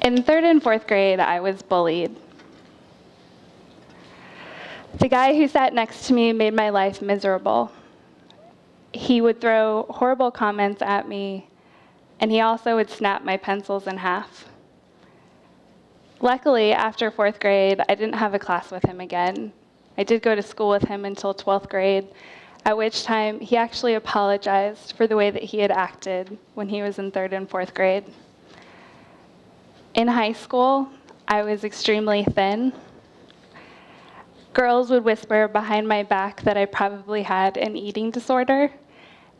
In third and fourth grade, I was bullied. The guy who sat next to me made my life miserable. He would throw horrible comments at me, and he also would snap my pencils in half. Luckily, after fourth grade, I didn't have a class with him again. I did go to school with him until 12th grade, at which time he actually apologized for the way that he had acted when he was in third and fourth grade. In high school, I was extremely thin. Girls would whisper behind my back that I probably had an eating disorder,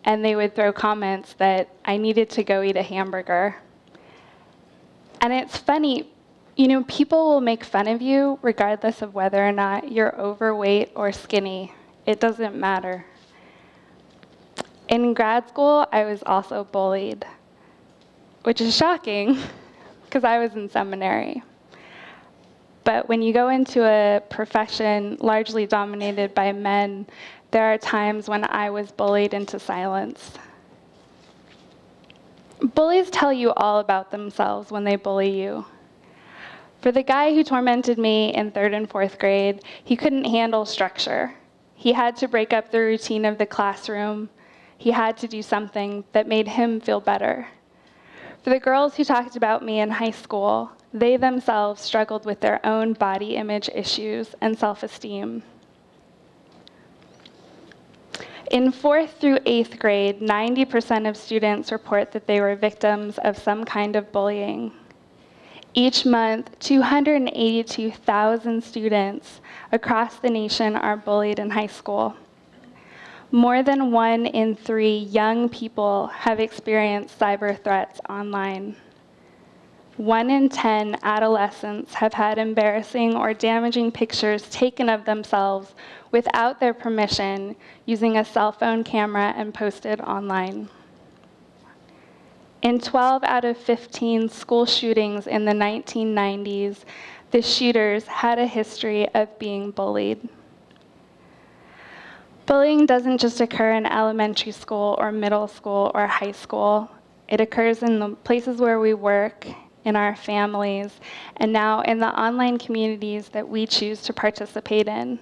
and they would throw comments that I needed to go eat a hamburger. And it's funny, people will make fun of you regardless of whether or not you're overweight or skinny. It doesn't matter. In grad school, I was also bullied, which is shocking because I was in seminary. But when you go into a profession largely dominated by men, there are times when I was bullied into silence. Bullies tell you all about themselves when they bully you. For the guy who tormented me in third and fourth grade, he couldn't handle structure. He had to break up the routine of the classroom. He had to do something that made him feel better. For the girls who talked about me in high school, they themselves struggled with their own body image issues and self-esteem. In 4th through 8th grade, 90% of students report that they were victims of some kind of bullying. Each month, 282,000 students across the nation are bullied in high school. More than 1 in 3 young people have experienced cyber threats online. 1 in 10 adolescents have had embarrassing or damaging pictures taken of themselves without their permission using a cell phone camera and posted online. In 12 out of 15 school shootings in the 1990s, the shooters had a history of being bullied. Bullying doesn't just occur in elementary school or middle school or high school. It occurs in the places where we work, in our families, and now in the online communities that we choose to participate in.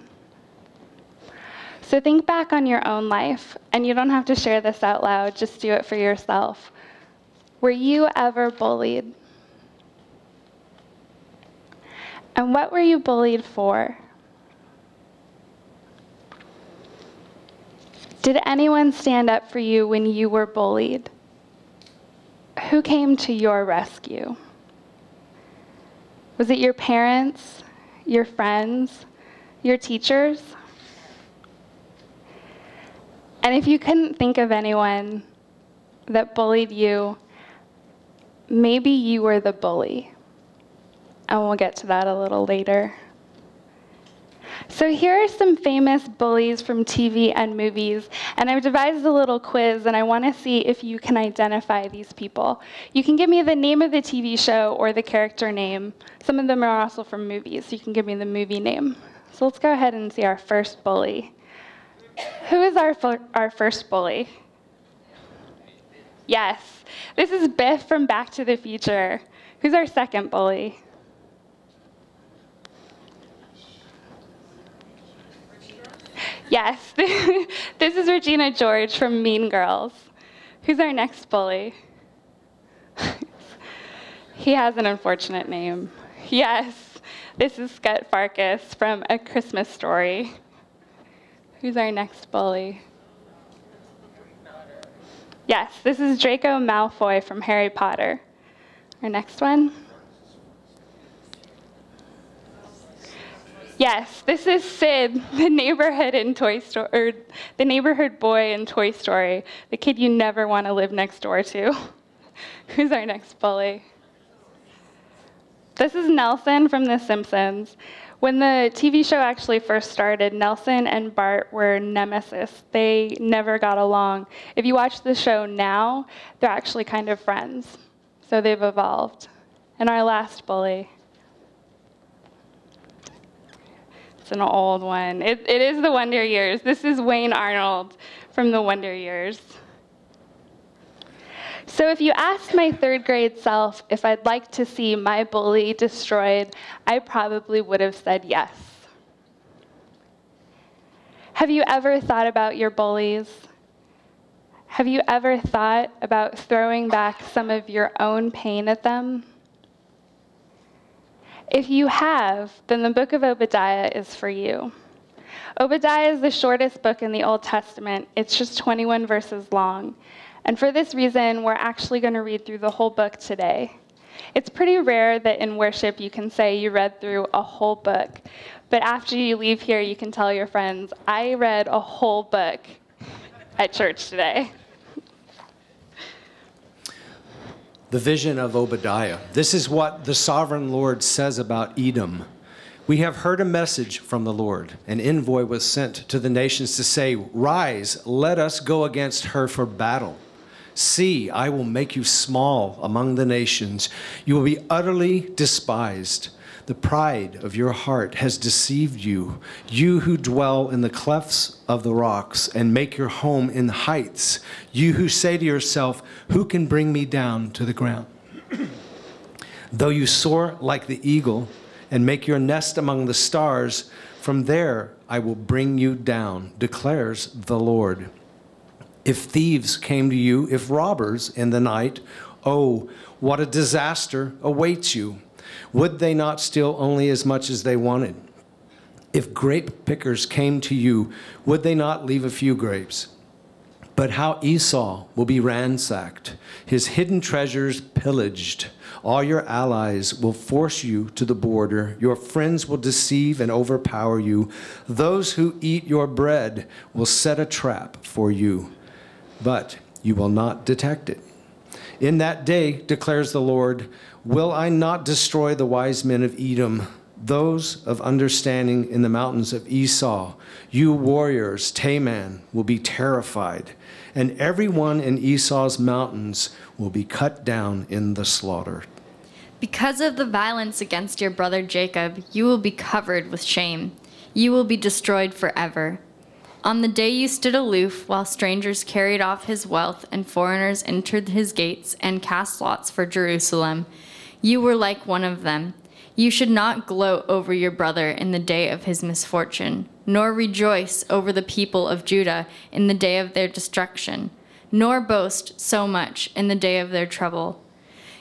So think back on your own life, and you don't have to share this out loud, just do it for yourself. Were you ever bullied? And what were you bullied for? Did anyone stand up for you when you were bullied? Who came to your rescue? Was it your parents, your friends, your teachers? And if you couldn't think of anyone that bullied you, maybe you were the bully. And we'll get to that a little later. So here are some famous bullies from TV and movies, and I've devised a little quiz, and I want to see if you can identify these people. You can give me the name of the TV show or the character name. Some of them are also from movies, so you can give me the movie name. So let's go ahead and see our first bully. Who is our first bully? Yes, this is Biff from Back to the Future. Who's our second bully? Yes, this is Regina George from Mean Girls. Who's our next bully? He has an unfortunate name. Yes, this is Scut Farkus from A Christmas Story. Who's our next bully? Yes, this is Draco Malfoy from Harry Potter. Our next one? Yes, this is Sid, the neighborhood in Toy Story, or the neighborhood boy in Toy Story, the kid you never want to live next door to. Who's our next bully? This is Nelson from The Simpsons. When the TV show actually first started, Nelson and Bart were nemesis. They never got along. If you watch the show now, they're actually kind of friends. So they've evolved. And our last bully. It's an old one. It is the Wonder Years. This is Wayne Arnold from the Wonder Years. So if you asked my third grade self if I'd like to see my bully destroyed, I probably would have said yes. Have you ever thought about your bullies? Have you ever thought about throwing back some of your own pain at them? If you have, then the book of Obadiah is for you. Obadiah is the shortest book in the Old Testament. It's just 21 verses long. And for this reason, we're actually going to read through the whole book today. It's pretty rare that in worship you can say you read through a whole book. But after you leave here, you can tell your friends, I read a whole book at church today. The vision of Obadiah. This is what the sovereign Lord says about Edom. We have heard a message from the Lord. An envoy was sent to the nations to say, rise, let us go against her for battle. See, I will make you small among the nations. You will be utterly despised. The pride of your heart has deceived you, you who dwell in the clefts of the rocks and make your home in the heights, you who say to yourself, who can bring me down to the ground? Though you soar like the eagle and make your nest among the stars, from there I will bring you down, declares the Lord. If thieves came to you, if robbers in the night, oh, what a disaster awaits you. Would they not steal only as much as they wanted? If grape pickers came to you, would they not leave a few grapes? But how Esau will be ransacked, his hidden treasures pillaged. All your allies will force you to the border. Your friends will deceive and overpower you. Those who eat your bread will set a trap for you, but you will not detect it. In that day, declares the Lord, will I not destroy the wise men of Edom, those of understanding in the mountains of Esau? You warriors, Teman, will be terrified, and everyone in Esau's mountains will be cut down in the slaughter. Because of the violence against your brother Jacob, you will be covered with shame. You will be destroyed forever. On the day you stood aloof while strangers carried off his wealth and foreigners entered his gates and cast lots for Jerusalem, you were like one of them. You should not gloat over your brother in the day of his misfortune, nor rejoice over the people of Judah in the day of their destruction, nor boast so much in the day of their trouble.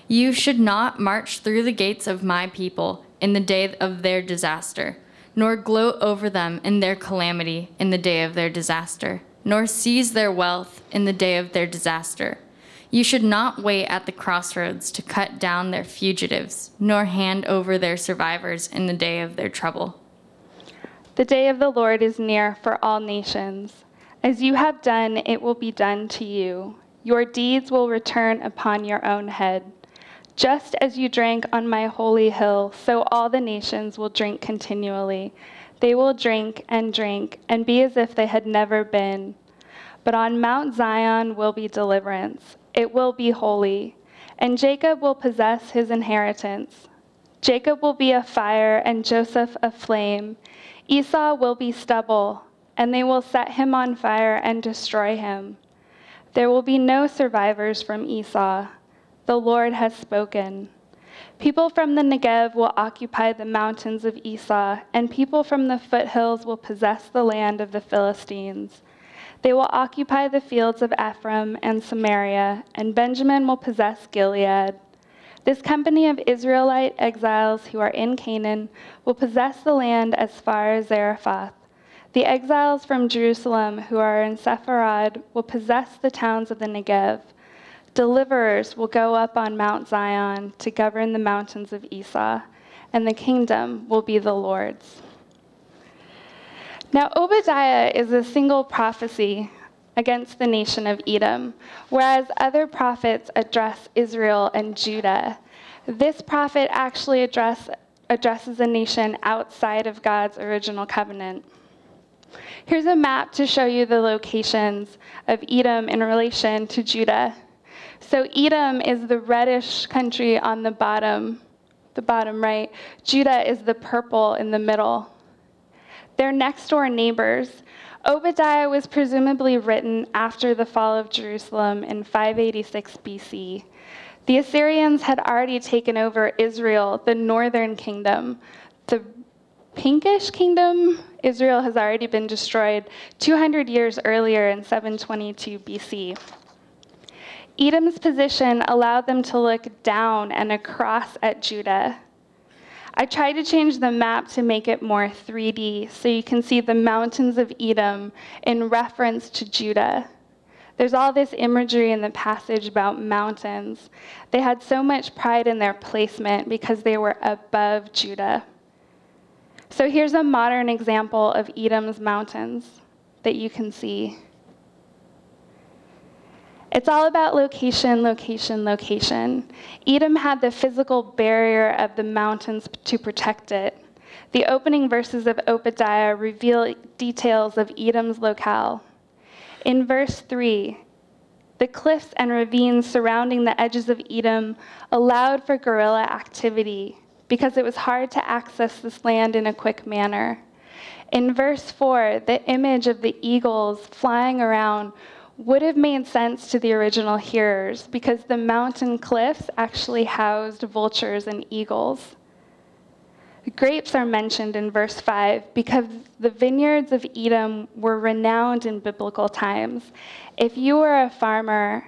You should not march through the gates of my people in the day of their disaster, nor gloat over them in their calamity in the day of their disaster, nor seize their wealth in the day of their disaster. You should not wait at the crossroads to cut down their fugitives, nor hand over their survivors in the day of their trouble. The day of the Lord is near for all nations. As you have done, it will be done to you. Your deeds will return upon your own head. Just as you drank on my holy hill, so all the nations will drink continually. They will drink and be as if they had never been. But on Mount Zion will be deliverance. It will be holy, and Jacob will possess his inheritance. Jacob will be a fire and Joseph a flame. Esau will be stubble, and they will set him on fire and destroy him. There will be no survivors from Esau. The Lord has spoken. People from the Negev will occupy the mountains of Esau, and people from the foothills will possess the land of the Philistines. They will occupy the fields of Ephraim and Samaria, and Benjamin will possess Gilead. This company of Israelite exiles who are in Canaan will possess the land as far as Zarephath. The exiles from Jerusalem who are in Sepharad will possess the towns of the Negev. Deliverers will go up on Mount Zion to govern the mountains of Esau, and the kingdom will be the Lord's. Now, Obadiah is a single prophecy against the nation of Edom, whereas other prophets address Israel and Judah. This prophet actually addresses a nation outside of God's original covenant. Here's a map to show you the locations of Edom in relation to Judah. So Edom is the reddish country on the bottom right. Judah is the purple in the middle. They're next door neighbors. Obadiah was presumably written after the fall of Jerusalem in 586 BC. The Assyrians had already taken over Israel, the northern kingdom. The pinkish kingdom, Israel, has already been destroyed 200 years earlier in 722 BC. Edom's position allowed them to look down and across at Judah. I tried to change the map to make it more 3D so you can see the mountains of Edom in reference to Judah. There's all this imagery in the passage about mountains. They had so much pride in their placement because they were above Judah. So here's a modern example of Edom's mountains that you can see. It's all about location, location, location. Edom had the physical barrier of the mountains to protect it. The opening verses of Obadiah reveal details of Edom's locale. In verse 3, the cliffs and ravines surrounding the edges of Edom allowed for guerrilla activity because it was hard to access this land in a quick manner. In verse 4, the image of the eagles flying around would have made sense to the original hearers because the mountain cliffs actually housed vultures and eagles. Grapes are mentioned in verse 5 because the vineyards of Edom were renowned in biblical times. If you were a farmer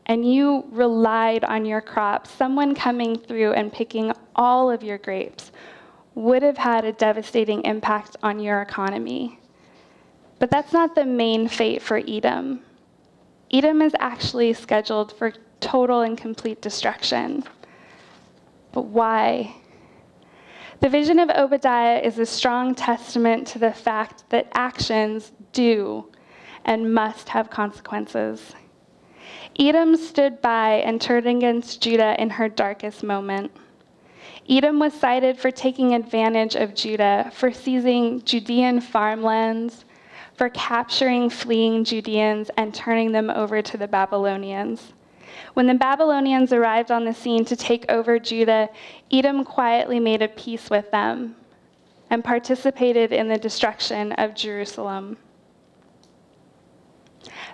and you relied on your crops, someone coming through and picking all of your grapes would have had a devastating impact on your economy. But that's not the main fate for Edom. Edom is actually scheduled for total and complete destruction. But why? The vision of Obadiah is a strong testament to the fact that actions do and must have consequences. Edom stood by and turned against Judah in her darkest moment. Edom was cited for taking advantage of Judah, for seizing Judean farmlands, for capturing fleeing Judeans and turning them over to the Babylonians. When the Babylonians arrived on the scene to take over Judah, Edom quietly made a peace with them and participated in the destruction of Jerusalem.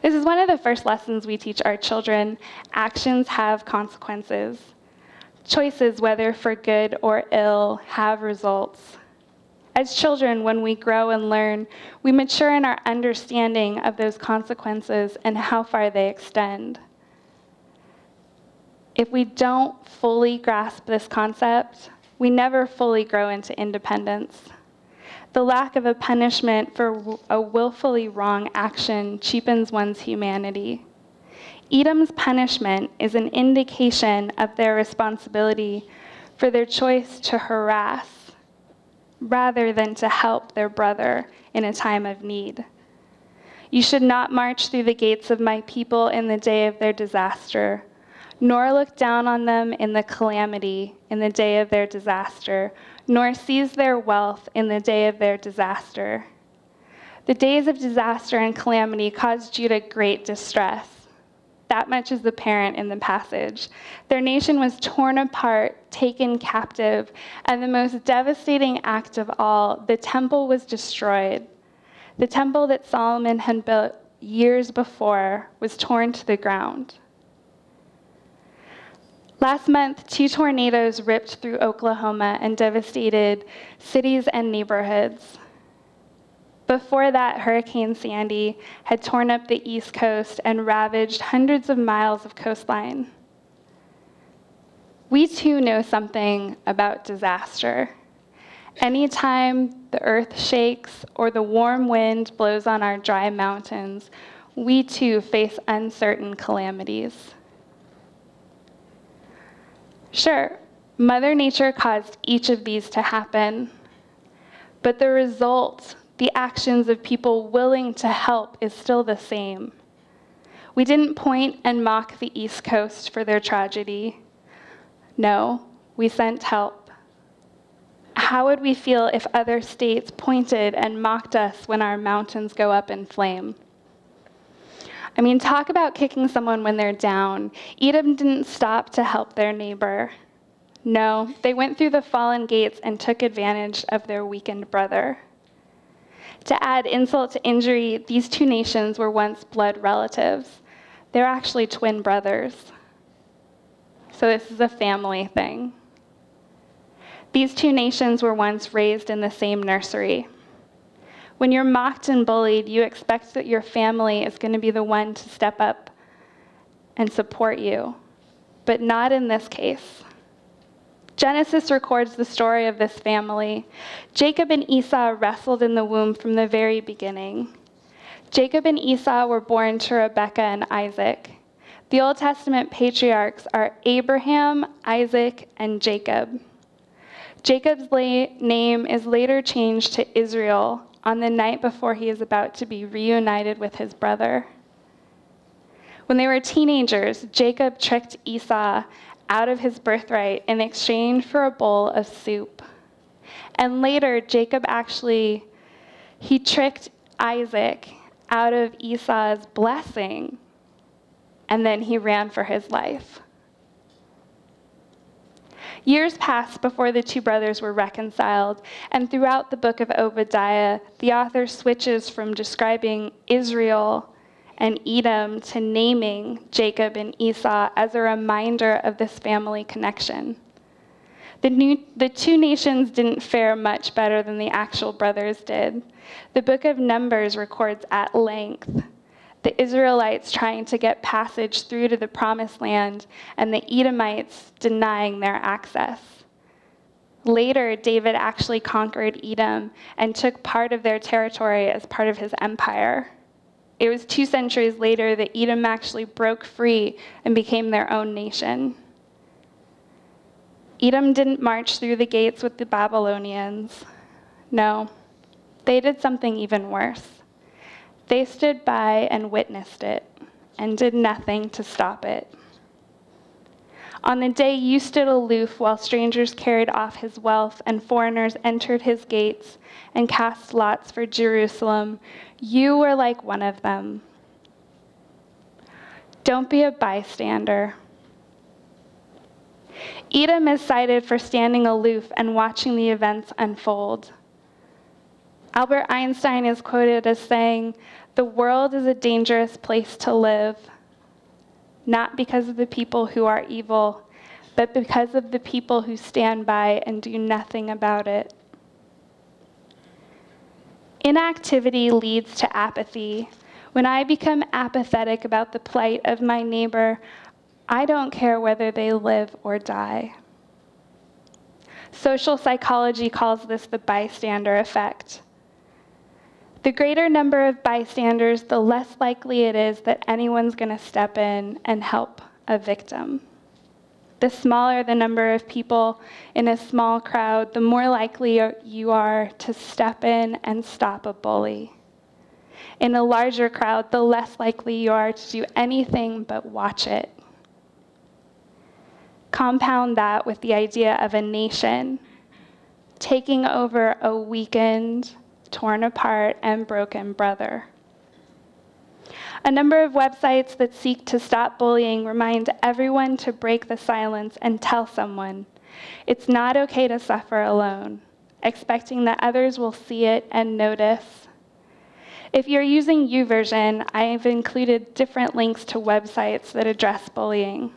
This is one of the first lessons we teach our children. Actions have consequences. Choices, whether for good or ill, have results. As children, when we grow and learn, we mature in our understanding of those consequences and how far they extend. If we don't fully grasp this concept, we never fully grow into independence. The lack of a punishment for a willfully wrong action cheapens one's humanity. Edom's punishment is an indication of their responsibility for their choice to harass rather than to help their brother in a time of need. You should not march through the gates of my people in the day of their disaster, nor look down on them in the calamity in the day of their disaster, nor seize their wealth in the day of their disaster. The days of disaster and calamity caused Judah great distress. That much is apparent in the passage. Their nation was torn apart, taken captive, and the most devastating act of all, the temple was destroyed. The temple that Solomon had built years before was torn to the ground. Last month, 2 tornadoes ripped through Oklahoma and devastated cities and neighborhoods. Before that, Hurricane Sandy had torn up the East Coast and ravaged hundreds of miles of coastline. We too know something about disaster. Anytime the earth shakes or the warm wind blows on our dry mountains, we too face uncertain calamities. Sure, Mother Nature caused each of these to happen, but the result, the actions of people willing to help, is still the same. We didn't point and mock the East Coast for their tragedy. No, we sent help. How would we feel if other states pointed and mocked us when our mountains go up in flame? I mean, talk about kicking someone when they're down. Edom didn't stop to help their neighbor. No, they went through the fallen gates and took advantage of their weakened brother. To add insult to injury, these two nations were once blood relatives. They're actually twin brothers. So this is a family thing. These two nations were once raised in the same nursery. When you're mocked and bullied, you expect that your family is going to be the one to step up and support you, but not in this case. Genesis records the story of this family. Jacob and Esau wrestled in the womb from the very beginning. Jacob and Esau were born to Rebekah and Isaac. The Old Testament patriarchs are Abraham, Isaac, and Jacob. Jacob's name is later changed to Israel on the night before he is about to be reunited with his brother. When they were teenagers, Jacob tricked Esau out of his birthright in exchange for a bowl of soup. And later, Jacob he tricked Isaac out of Esau's blessing, and then he ran for his life. Years passed before the two brothers were reconciled, and throughout the book of Obadiah, the author switches from describing Israel and Edom to naming Jacob and Esau as a reminder of this family connection. The two nations didn't fare much better than the actual brothers did. The book of Numbers records at length the Israelites trying to get passage through to the promised land, and the Edomites denying their access. Later, David actually conquered Edom and took part of their territory as part of his empire. It was 2 centuries later that Edom actually broke free and became their own nation. Edom didn't march through the gates with the Babylonians. No, they did something even worse. They stood by and witnessed it and did nothing to stop it. On the day you stood aloof while strangers carried off his wealth and foreigners entered his gates and cast lots for Jerusalem, you were like one of them. Don't be a bystander. Edom is cited for standing aloof and watching the events unfold. Albert Einstein is quoted as saying, "The world is a dangerous place to live, not because of the people who are evil, but because of the people who stand by and do nothing about it." Inactivity leads to apathy. When I become apathetic about the plight of my neighbor, I don't care whether they live or die. Social psychology calls this the bystander effect. The greater number of bystanders, the less likely it is that anyone's going to step in and help a victim. The smaller the number of people in a small crowd, the more likely you are to step in and stop a bully. In a larger crowd, the less likely you are to do anything but watch it. Compound that with the idea of a nation taking over a weakened, torn apart, and broken brother. A number of websites that seek to stop bullying remind everyone to break the silence and tell someone. It's not okay to suffer alone, expecting that others will see it and notice. If you're using YouVersion, I've included different links to websites that address bullying.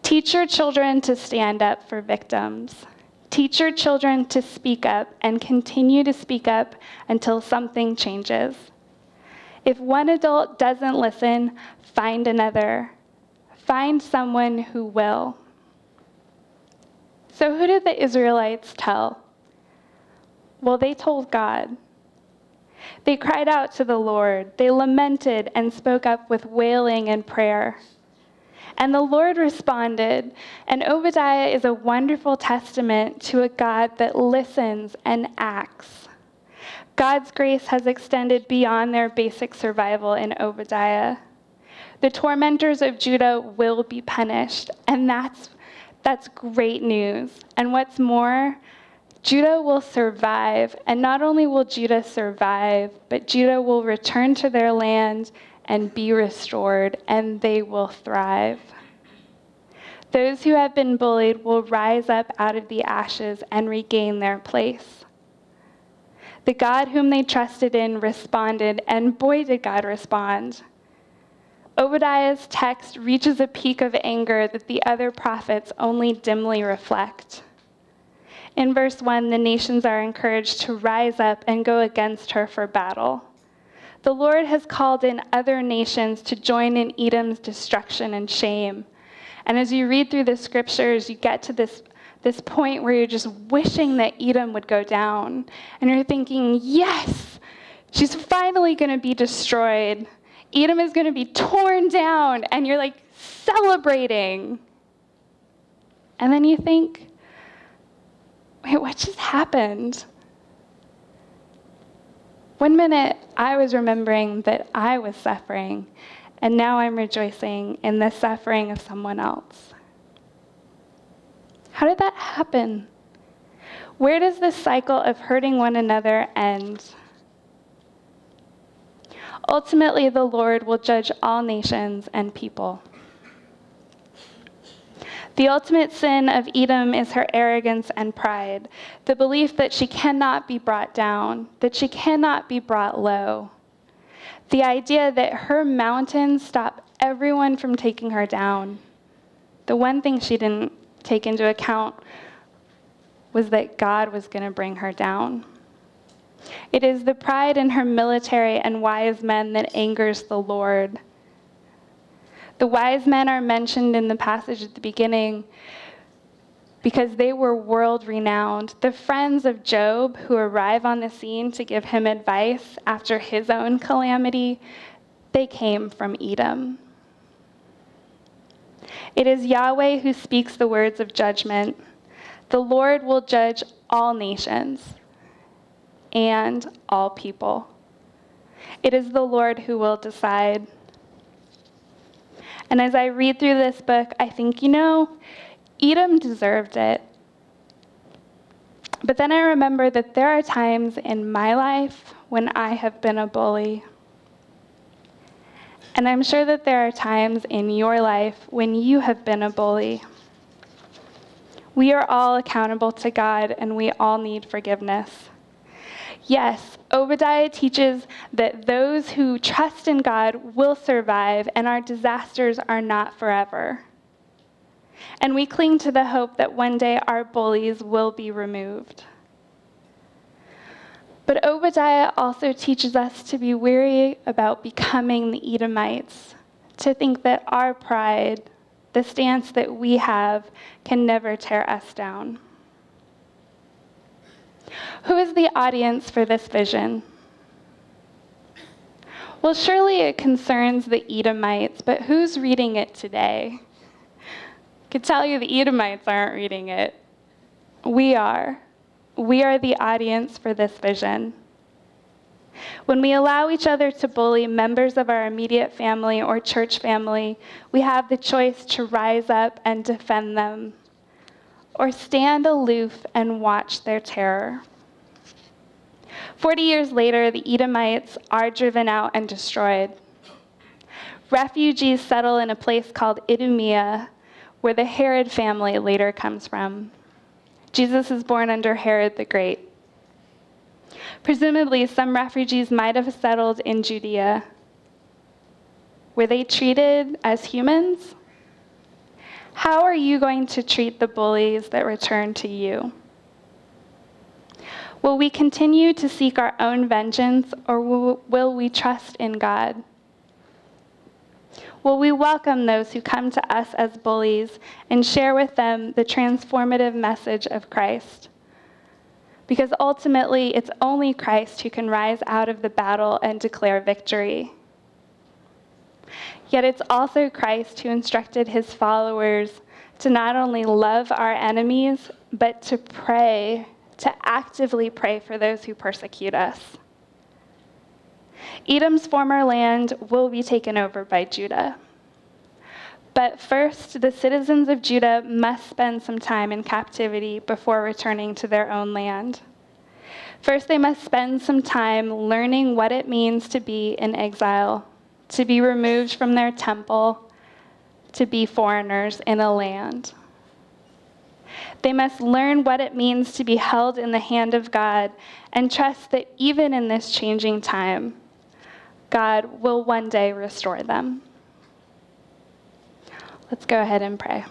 Teach your children to stand up for victims. Teach your children to speak up and continue to speak up until something changes. If one adult doesn't listen, find another. Find someone who will. So who did the Israelites tell? Well, they told God. They cried out to the Lord. They lamented and spoke up with wailing and prayer. And the Lord responded, and Obadiah is a wonderful testament to a God that listens and acts. God's grace has extended beyond their basic survival in Obadiah. The tormentors of Judah will be punished, and that's great news. And what's more, Judah will survive, and not only will Judah survive, but Judah will return to their land and be restored, and they will thrive. Those who have been bullied will rise up out of the ashes and regain their place. The God whom they trusted in responded, and boy, did God respond. Obadiah's text reaches a peak of anger that the other prophets only dimly reflect. In verse 1, the nations are encouraged to rise up and go against her for battle. The Lord has called in other nations to join in Edom's destruction and shame. And as you read through the scriptures, you get to this point where you're just wishing that Edom would go down. And you're thinking, yes, she's finally going to be destroyed. Edom is going to be torn down. And you're like celebrating. And then you think, wait, what just happened? One minute, I was remembering that I was suffering, and now I'm rejoicing in the suffering of someone else. How did that happen? Where does this cycle of hurting one another end? Ultimately, the Lord will judge all nations and people. The ultimate sin of Edom is her arrogance and pride, the belief that she cannot be brought down, that she cannot be brought low. The idea that her mountains stop everyone from taking her down. The one thing she didn't take into account was that God was going to bring her down. It is the pride in her military and wise men that angers the Lord. The wise men are mentioned in the passage at the beginning because they were world-renowned. The friends of Job who arrive on the scene to give him advice after his own calamity, they came from Edom. It is Yahweh who speaks the words of judgment. The Lord will judge all nations and all people. It is the Lord who will decide. And as I read through this book, I think, Edom deserved it. But then I remember that there are times in my life when I have been a bully. And I'm sure that there are times in your life when you have been a bully. We are all accountable to God, and we all need forgiveness. Yes, Obadiah teaches that those who trust in God will survive, and our disasters are not forever. And we cling to the hope that one day our bullies will be removed. But Obadiah also teaches us to be wary about becoming the Edomites, to think that our pride, the stance that we have, can never tear us down. Who is the audience for this vision? Well, surely it concerns the Edomites, but who's reading it today? I could tell you the Edomites aren't reading it. We are. We are the audience for this vision. When we allow each other to bully members of our immediate family or church family, we have the choice to rise up and defend them, or stand aloof and watch their terror. 40 years later, the Edomites are driven out and destroyed. Refugees settle in a place called Idumea, where the Herod family later comes from. Jesus is born under Herod the Great. Presumably, some refugees might have settled in Judea. Were they treated as humans? How are you going to treat the bullies that return to you? Will we continue to seek our own vengeance, or will we trust in God? Will we welcome those who come to us as bullies and share with them the transformative message of Christ? Because ultimately, it's only Christ who can rise out of the battle and declare victory. Yet it's also Christ who instructed his followers to not only love our enemies, but to pray, to actively pray for those who persecute us. Edom's former land will be taken over by Judah. But first, the citizens of Judah must spend some time in captivity before returning to their own land. First, they must spend some time learning what it means to be in exile, to be removed from their temple, to be foreigners in a land. They must learn what it means to be held in the hand of God and trust that even in this changing time, God will one day restore them. Let's go ahead and pray.